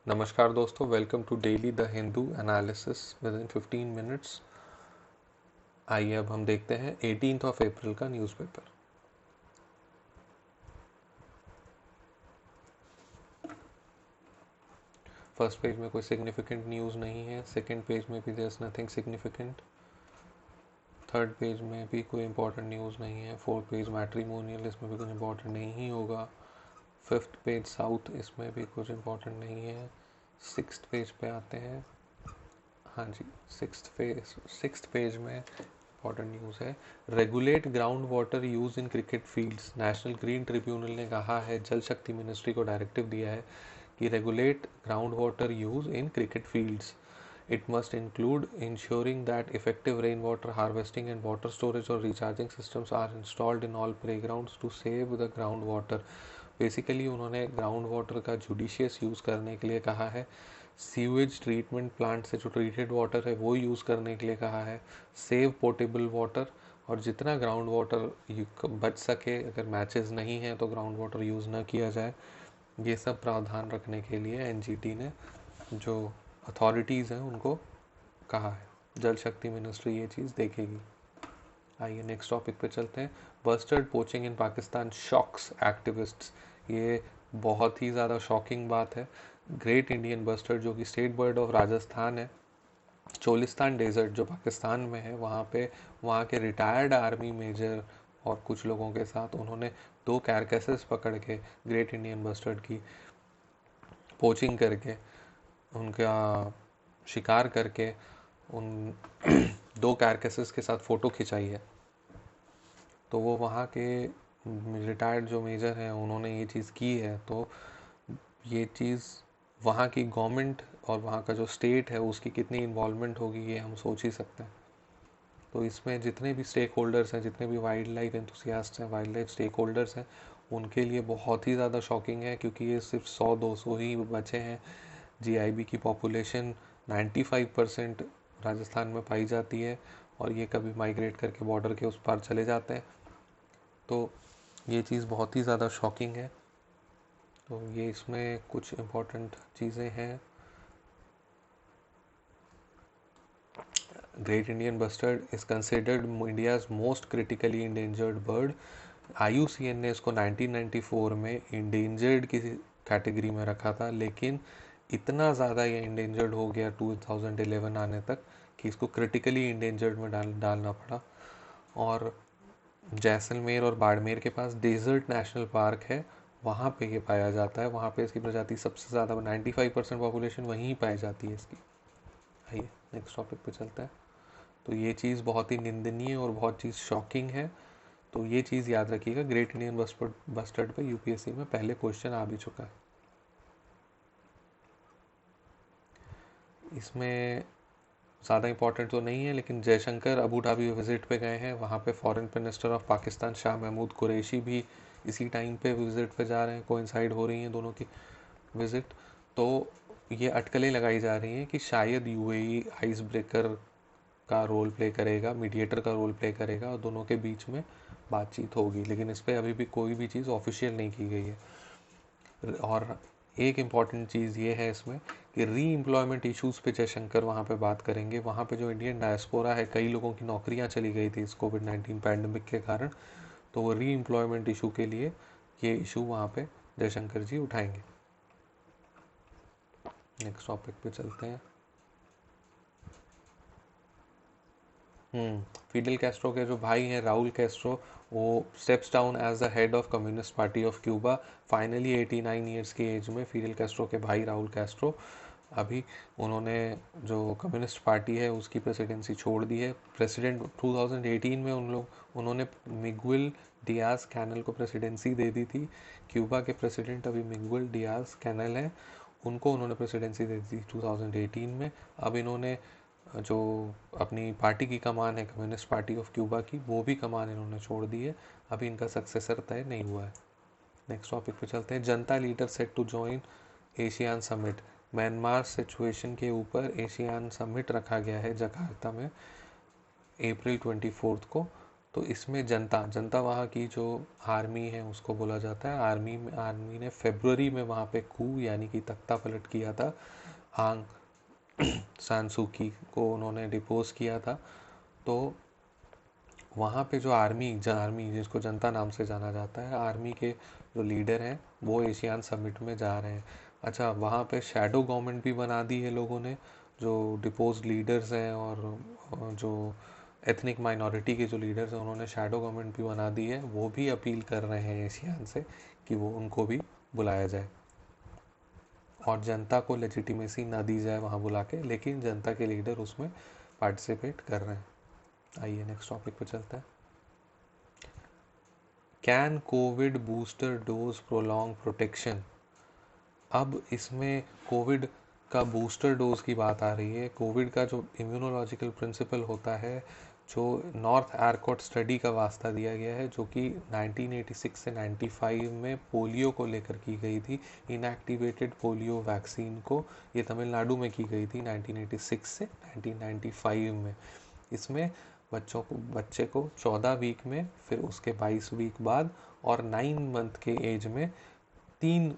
नमस्कार दोस्तों, welcome to daily the Hindu analysis within 15 minutes. आइए अब हम देखते हैं 18 अप्रैल का न्यूज़पेपर। फर्स्ट पेज में कोई सिग्निफिकेंट न्यूज़ नहीं है, सेकंड पेज में भी there nothing significant, third page में भी कोई इंपॉर्टेंट न्यूज़ नहीं है, फोर्थ पेज मैट्रिमोनियल, इसमें भी कुछ इंपॉर्टेंट नहीं ही होगा, फिफ्थ पेज साउथ, इसमें भी कुछ इंपॉर्टेंट नहीं है, सिक्स्थ पेज पे आते हैं। हाँ जी, सिक्स्थ पेज में इंपॉर्टेंट न्यूज़ है। Regulate ground water use in cricket fields. National green tribunal ने कहा है, जल शक्ति मिनिस्ट्री को डायरेक्टिव दिया है कि regulate ground water use in cricket fields. It must include ensuring that effective rainwater harvesting and water storage or recharging systems are installed in all playgrounds to save the groundwater. Basically उन्होंने ground water का judicious use करने के लिए कहा है, sewage treatment plant से जो treated water है वो यूज़ करने के लिए कहा है, सेव पोर्टेबल वाटर, और जितना ग्राउंड वाटर बच सके, अगर मैचेस नहीं हैं तो ग्राउंड वाटर यूज़ ना किया जाए, ये सब प्रावधान रखने के लिए एनजीटी ने जो अथॉरिटीज़ हैं उनको कहा है। जल शक्ति मिनिस्ट्री ये चीज़ देखेगी। आइए नेक्स्ट टॉपिक पे चलते हैं। बस्टर्ड पोचिंग इन पाकिस्तान शॉक्स एक्टिविस्ट्स। ये बहुत ही ज़्यादा शॉकिंग बात है। ग्रेट इंडियन बस्टर्ड जो कि स्टेट बर्ड ऑफ राजस्थान है, चोलिस्तान डेजर्ट जो पाकिस्तान में है, वहाँ पे वहाँ के रिटायर्ड आर्मी मेजर और कुछ लोगों के साथ उन्होंने 2 कैरकेसेस पकड़ के ग्रेट इंडियन बस्टर्ड की पोचिंग करके, उनका शिकार करके, उन 2 कैरकेसेस के साथ फ़ोटो खिंचाई है। तो वो वहाँ के रिटायर्ड जो मेजर हैं उन्होंने ये चीज़ की है, तो ये चीज़ वहाँ की गवर्नमेंट और वहाँ का जो स्टेट है उसकी कितनी इन्वॉल्वमेंट होगी ये हम सोच ही सकते हैं। तो इसमें जितने भी स्टेक होल्डर्स हैं, जितने भी वाइल्ड लाइफ एंथुसियास्ट हैं, वाइल्ड लाइफ स्टेक होल्डर्स हैं, उनके लिए बहुत ही ज़्यादा शॉकिंग है, क्योंकि ये सिर्फ 100-200 ही बचे हैं। जीआईबी की पॉपुलेशन 95% राजस्थान में पाई जाती है, और ये कभी माइग्रेट करके बॉर्डर के उस पार चले जाते हैं। तो ये चीज़ बहुत ही ज़्यादा शॉकिंग है। तो ये इसमें कुछ इम्पोर्टेंट चीज़ें हैं। Great Indian bustard is considered India's most critically endangered bird. IUCN ने इसको 1994 में इंडेंजर्ड की कैटेगरी में रखा था, लेकिन इतना ज़्यादा ये इंडेंजर्ड हो गया 2011 आने तक कि इसको क्रिटिकली इंडेंजर्ड में डालना पड़ा। और जैसलमेर और बाड़मेर के पास डेजर्ट नेशनल पार्क है, वहाँ पे ये पाया जाता है, वहाँ पे इसकी प्रजाति सबसे ज़्यादा 95% पॉपुलेशन वहीं पाई जाती है इसकी। आइए नेक्स्ट टॉपिक पे चलता है। तो ये चीज़ बहुत ही निंदनीय और बहुत चीज़ शॉकिंग है। तो ये चीज़ याद रखिएगा, ग्रेट इंडियन बस्टर्ड पे यूपीएससी में पहले क्वेश्चन आ भी चुका है। इसमें ज़्यादा इंपॉर्टेंट तो नहीं है, लेकिन जयशंकर अबू धाबी विज़िट पे गए हैं, वहाँ पे foreign minister of Pakistan Shah Mahmood Qureshi भी इसी टाइम पे विज़िट पे जा रहे हैं, कोइंसाइड हो रही हैं दोनों की विज़िट। तो ये अटकलें लगाई जा रही हैं कि शायद यूएई आइस ब्रेकर का रोल प्ले करेगा, मीडिएटर का रोल प्ले करेगा, और दोनों के बीच में बातचीत होगी, लेकिन इस पर अभी भी कोई भी चीज़ ऑफिशियल नहीं की गई है। और एक इम्पॉर्टेंट चीज़ ये है इसमें कि री एम्प्लॉयमेंट इश्यूज़ पे जयशंकर वहाँ पे बात करेंगे। वहाँ पे जो इंडियन डायस्पोरा है, कई लोगों की नौकरियाँ चली गई थी इस कोविड-19 पैंडमिक के कारण, तो वो री एम्प्लॉयमेंट इशू के लिए ये इशू वहाँ पे जयशंकर जी उठाएंगे। नेक्स्ट टॉपिक पे चलते हैं। फिडेल कैस्ट्रो के जो भाई हैं राउल कैस्ट्रो, वो steps down as the head of Communist Party of Cuba. Finally 89 years की एज में फिडेल कैस्ट्रो के भाई राउल कैस्ट्रो अभी उन्होंने जो कम्युनिस्ट पार्टी है उसकी प्रेसिडेंसी छोड़ दी है। प्रेसिडेंट 2018 में उन्होंने मिगुएल डियाज कैनल को प्रेसिडेंसी दे दी थी। क्यूबा के प्रेसिडेंट अभी मिगुएल डियाज कैनल हैं, उनको उन्होंने प्रेसिडेंसी दे दी 2018 में। अब इन्होंने जो अपनी पार्टी की कमान है, कम्युनिस्ट पार्टी ऑफ क्यूबा की, वो भी कमान इन्होंने छोड़ दी है। अभी इनका सक्सेसर तय नहीं हुआ है। नेक्स्ट टॉपिक पे चलते हैं। Junta leader set to join ASEAN summit. Myanmar situation के ऊपर एशियान समिट रखा गया है जकार्ता में अप्रैल 24 को। तो इसमें जनता जनता वहाँ की जो आर्मी है उसको बोला जाता है। आर्मी ने फरवरी में वहाँ पे कू यानी कि तख्ता पलट किया था। आंग सान सू की को उन्होंने डिपोज किया था। तो वहाँ पे जो आर्मी जिसको जनता नाम से जाना जाता है, आर्मी के जो लीडर हैं वो एशियान समिट में जा रहे हैं। अच्छा, वहाँ पे शैडो गवर्नमेंट भी बना दी है लोगों ने, जो डिपोज लीडर्स हैं और जो एथनिक माइनॉरिटी के जो लीडर्स हैं उन्होंने शैडो गवर्नमेंट भी बना दी है। वो भी अपील कर रहे हैं एशियान से कि वो उनको भी बुलाया जाए और जनता को लेजिटिमेसी ना दी जाए वहाँ बुला के, लेकिन जनता के लीडर उसमें पार्टिसिपेट कर रहे हैं। आइए नेक्स्ट टॉपिक पे चलते हैं। Can Covid booster dose prolong protection. अब इसमें कोविड का बूस्टर डोज की बात आ रही है। कोविड का जो इम्यूनोलॉजिकल प्रिंसिपल होता है, जो नॉर्थ एयरकोट स्टडी का वास्ता दिया गया है, जो कि 1986 से 95 में पोलियो को लेकर की गई थी, इनएक्टिवेटेड पोलियो वैक्सीन को। ये तमिलनाडु में की गई थी 1986 से 1995 में। इसमें बच्चे को 14 वीक में, फिर उसके 22 वीक बाद और 9 मंथ के एज में तीन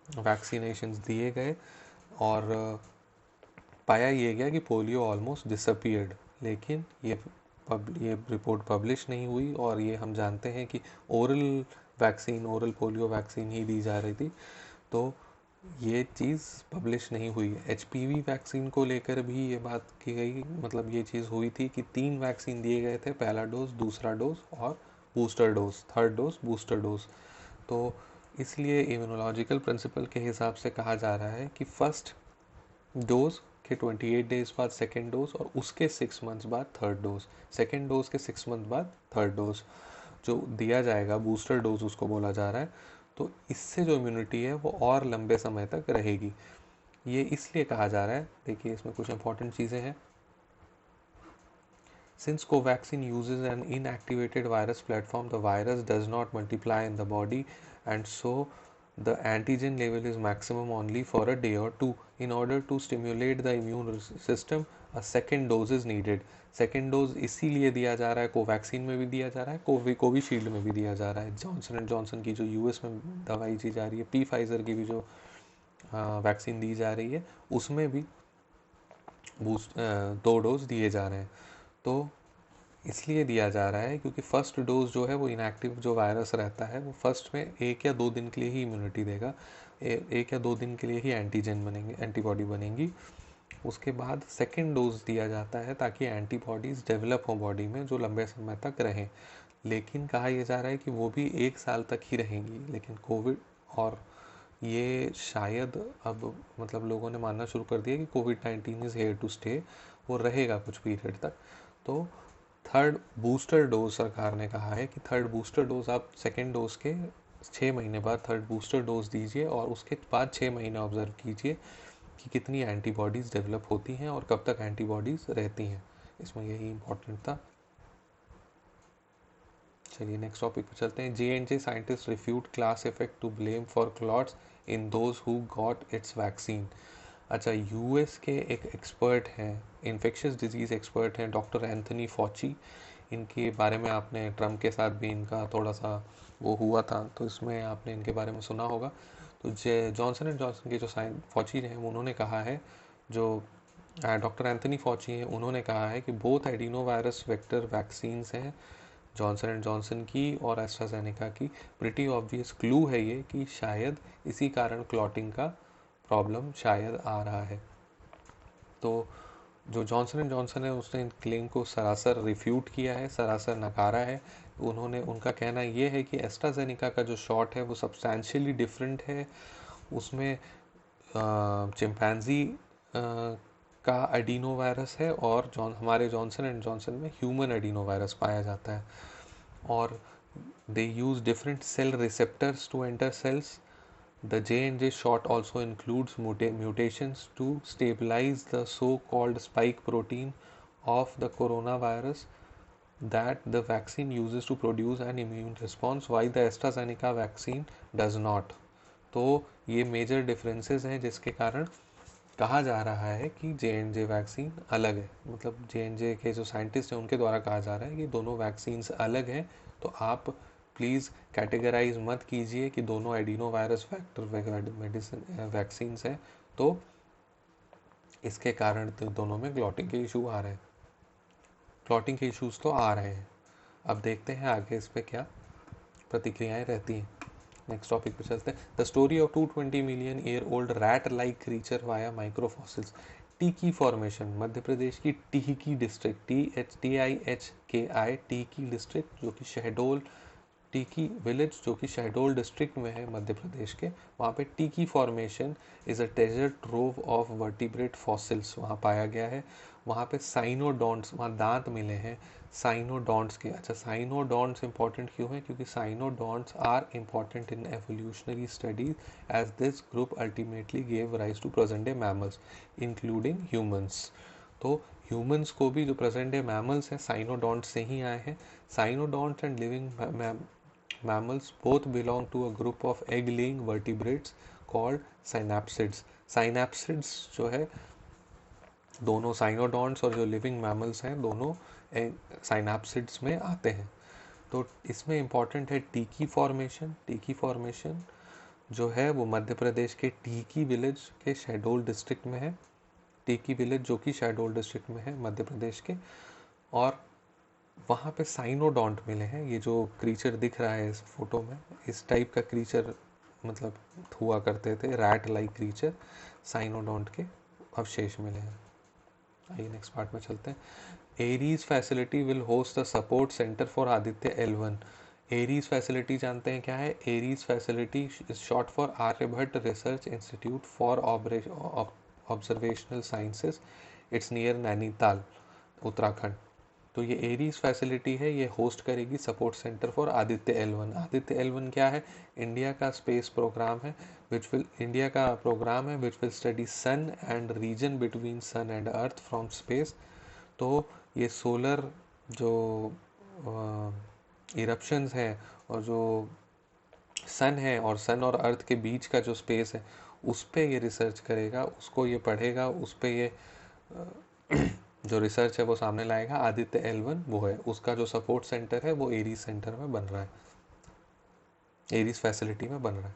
वैक्सीनेशंस दिए गए और पाया ये गया कि पोलियो ऑलमोस्ट डिसअपीयर्ड। लेकिन ये रिपोर्ट पब्लिश नहीं हुई और ये हम जानते हैं कि ओरल पोलियो वैक्सीन ही दी जा रही थी, तो ये चीज़ पब्लिश नहीं हुई। HPV वैक्सीन को लेकर भी ये बात की गई, मतलब ये चीज़ हुई थी कि 3 वैक्सीन दिए गए थे, पहला डोज, दूसरा डोज और booster dose, third dose booster dose. तो इसलिए इम्यूनोलॉजिकल प्रिंसिपल के हिसाब से कहा जा रहा है कि फर्स्ट डोज के 28 डेज बाद सेकेंड डोज और उसके 6 मंथ्स बाद थर्ड डोज, सेकेंड डोज के 6 मंथ बाद थर्ड डोज जो दिया जाएगा, बूस्टर डोज उसको बोला जा रहा है। तो इससे जो इम्यूनिटी है वो और लंबे समय तक रहेगी। ये इसलिए कहा जा रहा है, देखिए इसमें कुछ इंपॉर्टेंट चीज़ें हैं। Since Covaxin uses an inactivated virus platform, the virus does not multiply in the body, and so the antigen level is maximum only for a day or two. In order to stimulate the immune system, a second dose is needed. Second dose इसीलिए दिया जा रहा है, Covaxin में भी दिया जा रहा है, कोविशील्ड में भी दिया जा रहा है, जॉनसन एंड जॉनसन की जो यूएस में दवाई दी जा रही है, पी फाइजर की भी जो वैक्सीन दी जा रही है, उसमें भी बूस्ट 2 डोज दिए जा रहे हैं। तो इसलिए दिया जा रहा है क्योंकि फर्स्ट डोज जो है वो इनएक्टिव जो वायरस रहता है वो फर्स्ट में 1 या 2 दिन के लिए ही इम्यूनिटी देगा, 1 या 2 दिन के लिए ही एंटीजन बनेंगे, एंटीबॉडी बनेंगी। उसके बाद सेकेंड डोज दिया जाता है ताकि एंटीबॉडीज़ डेवलप हो बॉडी में, जो लंबे समय तक रहें। लेकिन कहा यह जा रहा है कि वो भी 1 साल तक ही रहेंगी। लेकिन कोविड और ये शायद अब मतलब लोगों ने मानना शुरू कर दिया कि कोविड-19 इज़ हेयर टू स्टे, वो रहेगा कुछ पीरियड तक। तो थर्ड बूस्टर डोज सरकार ने कहा है कि थर्ड बूस्टर डोज आप सेकेंड डोज के 6 महीने बाद थर्ड बूस्टर डोज दीजिए और उसके बाद 6 महीने ऑब्जर्व कीजिए कि कितनी एंटीबॉडीज़ डेवलप होती हैं और कब तक एंटीबॉडीज़ रहती हैं। इसमें यही इम्पोर्टेंट था। चलिए नेक्स्ट टॉपिक पर चलते हैं। J&J scientist refute class effect to blame for clots in those who got its vaccine. अच्छा, यूएस के एक एक्सपर्ट हैं, इन्फेक्शियस डिजीज़ एक्सपर्ट हैं, डॉक्टर एंथनी फॉची। इनके बारे में आपने ट्रम्प के साथ भी इनका थोड़ा सा वो हुआ था, तो इसमें आपने इनके बारे में सुना होगा। तो जॉनसन एंड जॉनसन के जो फॉची हैं उन्होंने कहा है, जो डॉक्टर एंथनी फॉची हैं उन्होंने कहा है कि both adeno virus vector vaccines हैं, जॉनसन एंड जॉनसन की और एस्ट्राजेनेका की। प्रिटी ऑब्वियस क्लू है ये कि शायद इसी कारण क्लॉटिंग का प्रॉब्लम शायद आ रहा है। तो जो जॉनसन एंड जॉनसन है उसने इन क्लेम को सरासर रिफ्यूट किया है, सरासर नकारा है। उनका कहना ये है कि एस्ट्राजेनेका का जो शॉट है वो सब्सटैंशियली डिफरेंट है, उसमें चिंपैंजी का एडिनो वायरस है और हमारे जॉनसन एंड जॉनसन में ह्यूमन एडिनो वायरस पाया जाता है। और they use different cell receptors to enter cells. The J&J shot also includes mutations to stabilize the so-called spike protein of the coronavirus that the vaccine uses to produce an immune response, while the AstraZeneca vaccine does not. तो ये major differences हैं जिसके कारण कहा जा रहा है कि J&J वैक्सीन अलग है, मतलब J&J के जो साइंटिस्ट हैं उनके द्वारा कहा जा रहा है कि दोनों वैक्सीन्स अलग हैं, तो आप प्लीज़ कैटेगराइज मत कीजिए कि दोनों adeno virus factor medicine vaccines हैं, तो इसके कारण तो दोनों में क्लॉटिंग के इशू आ रहे हैं, क्लॉटिंग के इश्यूज तो आ रहे हैं। अब देखते हैं आगे इस पर क्या प्रतिक्रियाएं रहती हैं। नेक्स्ट टॉपिक पे चलते हैं। The story of 220 million year old rat like creature via microfossils. Tiki formation, Madhya Pradesh की Tiki district, THKI Tiki district, जो कि शहडोल टीकी विलेज जो कि शहडोल डिस्ट्रिक्ट में है मध्य प्रदेश के, वहाँ पे Tiki formation is a treasure trove of vertebrate fossils वहाँ पाया गया है। वहाँ पे साइनोडॉन्ट्स, वहाँ दांत मिले हैं साइनोडॉन्ट्स के। अच्छा, साइनोडॉन्ट्स इंपॉर्टेंट क्यों है? क्योंकि cynodonts are important in evolutionary studies as this group ultimately gave rise to present day mammals including humans. तो ह्यूमंस को भी जो प्रेजेंट डे मैमल्स हैं साइनोडॉन्ट्स से ही आए हैं। Cynodonts and living mammals both belong to a group of egg-laying vertebrates called synapsids. Synapsids जो है, दोनों साइनोडॉन्ट्स और जो लिविंग मैमल्स हैं दोनों साइनाप्सिड्स में आते हैं। तो इसमें इम्पॉर्टेंट है टीकी फॉर्मेशन। टीकी फॉर्मेशन जो है वो मध्य प्रदेश के टीकी विलेज के शहडोल डिस्ट्रिक्ट में है। टीकी विलेज जो कि शहडोल डिस्ट्रिक्ट में है मध्य प्रदेश के, और वहाँ पे साइनोडॉन्ट मिले हैं। ये जो क्रीचर दिख रहा है इस फोटो में, इस टाइप का क्रीचर मतलब हुआ करते थे, रैट लाइक क्रीचर, साइनोडॉन्ट के अवशेष मिले हैं। आइए नेक्स्ट पार्ट में चलते हैं। ARIES facility will host the support centre for Aditya L1। ARIES facility जानते हैं क्या है? ARIES facility is short for Aryabhatta research institute for observational sciences. It's near Nainital, Uttarakhand. तो ये एरीज फैसिलिटी है, ये होस्ट करेगी support centre for Aditya L1। Aditya L1 क्या है? इंडिया का स्पेस प्रोग्राम है, इंडिया का प्रोग्राम है which will study sun and region between sun and earth from space. तो ये सोलर जो इरप्शंस हैं और जो सन है और सन और अर्थ के बीच का जो स्पेस है उस पर ये रिसर्च करेगा, उसको ये पढ़ेगा, उस पर ये जो रिसर्च है वो सामने लाएगा। आदित्य L1 वो है, उसका जो सपोर्ट सेंटर है वो एरीज सेंटर में बन रहा है, एरीज फैसिलिटी में बन रहा है।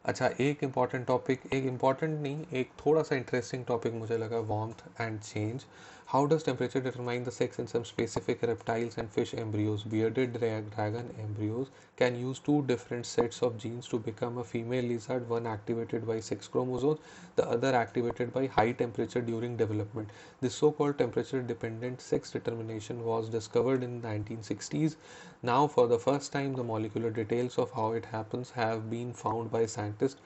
अच्छा, एक इम्पॉर्टेंट टॉपिक, एक इम्पॉर्टेंट नहीं, एक थोड़ा सा इंटरेस्टिंग टॉपिक मुझे लगा, warmth and change. How does temperature determine the sex in some specific reptiles and fish embryos? Bearded dragon embryos can use two different sets of genes to become a female lizard, one activated by sex chromosomes, the other activated by high temperature during development. This so-called temperature-dependent sex determination was discovered in the 1960s. Now, for the first time, the molecular details of how it happens have been found by scientists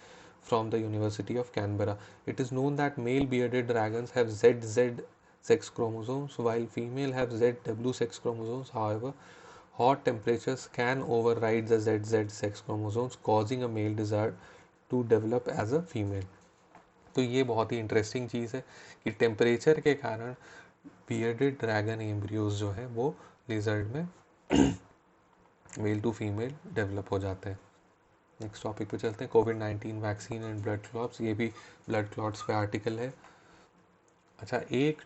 from the University of Canberra. It is known that male bearded dragons have ZZ sex chromosomes while female have ZW sex chromosomes. However, hot temperatures can override the ZZ sex chromosomes, causing a male lizard to develop as a female. तो ये बहुत ही interesting चीज़ है कि temperature के कारण bearded dragon embryos जो है वो लिजर्ड में मेल टू फीमेल डेवलप हो जाते हैं। नेक्स्ट टॉपिक पे चलते हैं। कोविड-19 वैक्सीन एंड ब्लड क्लॉट्स, ये भी ब्लड क्लॉट्स पे आर्टिकल है। अच्छा, एक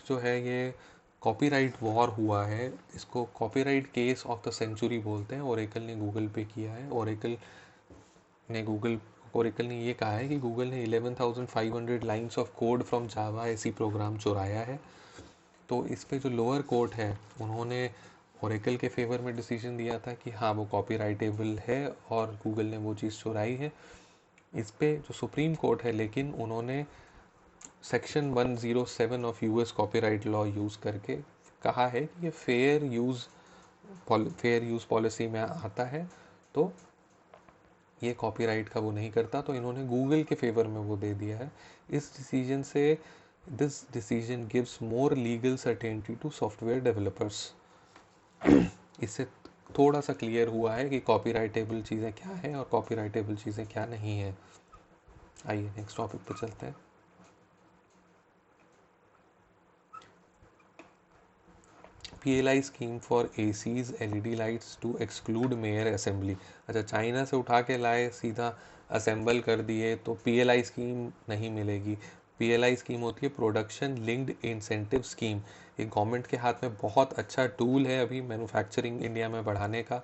जो है ये कॉपीराइट वॉर हुआ है, इसको copyright case of the century बोलते हैं। ओरेकल ने गूगल पे किया है। ओरेकल ने ये कहा है कि गूगल ने 11,500 lines of code from Java ऐसी प्रोग्राम चुराया है। तो इस पे जो लोअर कोर्ट है उन्होंने ओरेकल के फेवर में डिसीजन दिया था कि हाँ वो कॉपीराइटेबल है और गूगल ने वो चीज़ चुराई है। इस पे जो सुप्रीम कोर्ट है, लेकिन उन्होंने section 107 of US copyright law use करके कहा है कि ये फेयर यूज़ पॉलिसी में आता है, तो ये कॉपीराइट का वो नहीं करता, तो इन्होंने गूगल के फेवर में वो दे दिया है। This decision gives more legal certainty to software developers. इससे थोड़ा सा क्लियर हुआ है कि कॉपीराइटेबल चीज़ें क्या हैं और कॉपीराइटेबल चीज़ें क्या नहीं हैं। आइए नेक्स्ट टॉपिक पे चलते हैं। PLI scheme for ACs LED lights to exclude mere assembly. अच्छा, चाइना से उठा के लाए सीधा असेंबल कर दिए तो पीएलआई स्कीम नहीं मिलेगी। पीएलआई स्कीम होती है प्रोडक्शन लिंक्ड इंसेंटिव स्कीम। ये गवर्नमेंट के हाथ में बहुत अच्छा टूल है अभी मैन्युफैक्चरिंग इंडिया में बढ़ाने का।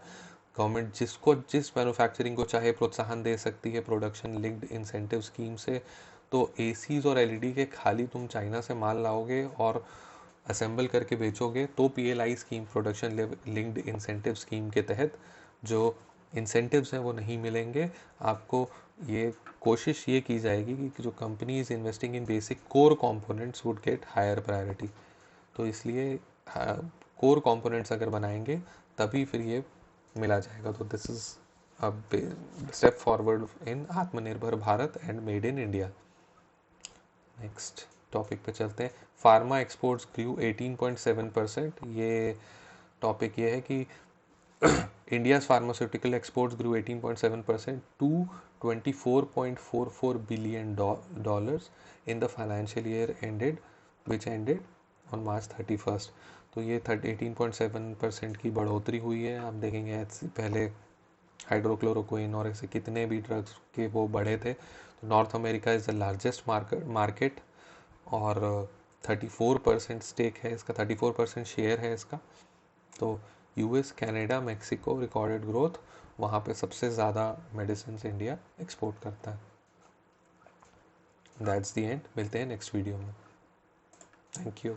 गवर्नमेंट जिस मैन्युफैक्चरिंग को चाहे प्रोत्साहन दे सकती है प्रोडक्शन लिंक्ड इंसेंटिव स्कीम से। तो एसीज और एलईडी के खाली तुम चाइना से माल लाओगे और असेंबल करके बेचोगे तो PLI scheme production linked incentive scheme के तहत जो इंसेंटिव्स हैं वो नहीं मिलेंगे आपको। ये कोशिश ये की जाएगी कि जो companies investing in basic core components would get higher priority. तो इसलिए कोर कंपोनेंट्स अगर बनाएंगे तभी फिर ये मिला जाएगा। तो this is a step forward in Atmanirbhar Bharat and made in India. Next topic पे चलते हैं। Pharma exports grew 18.7%। ये टॉपिक ये है कि India's pharmaceutical exports grew 18.7% to $24.44 billion in the financial year ended which ended on March 31। तो ये 18.7% की बढ़ोतरी हुई है। आप देखेंगे पहले हाइड्रोक्लोरोक्विन और ऐसे कितने भी ड्रग्स के वो बढ़े थे। तो north America is the largest market और 34% स्टेक है इसका, 34% शेयर है इसका। तो US, Canada, Mexico recorded growth, वहाँ पे सबसे ज़्यादा मेडिसिन इंडिया एक्सपोर्ट करता है। That's the end. मिलते हैं नेक्स्ट वीडियो में। Thank you.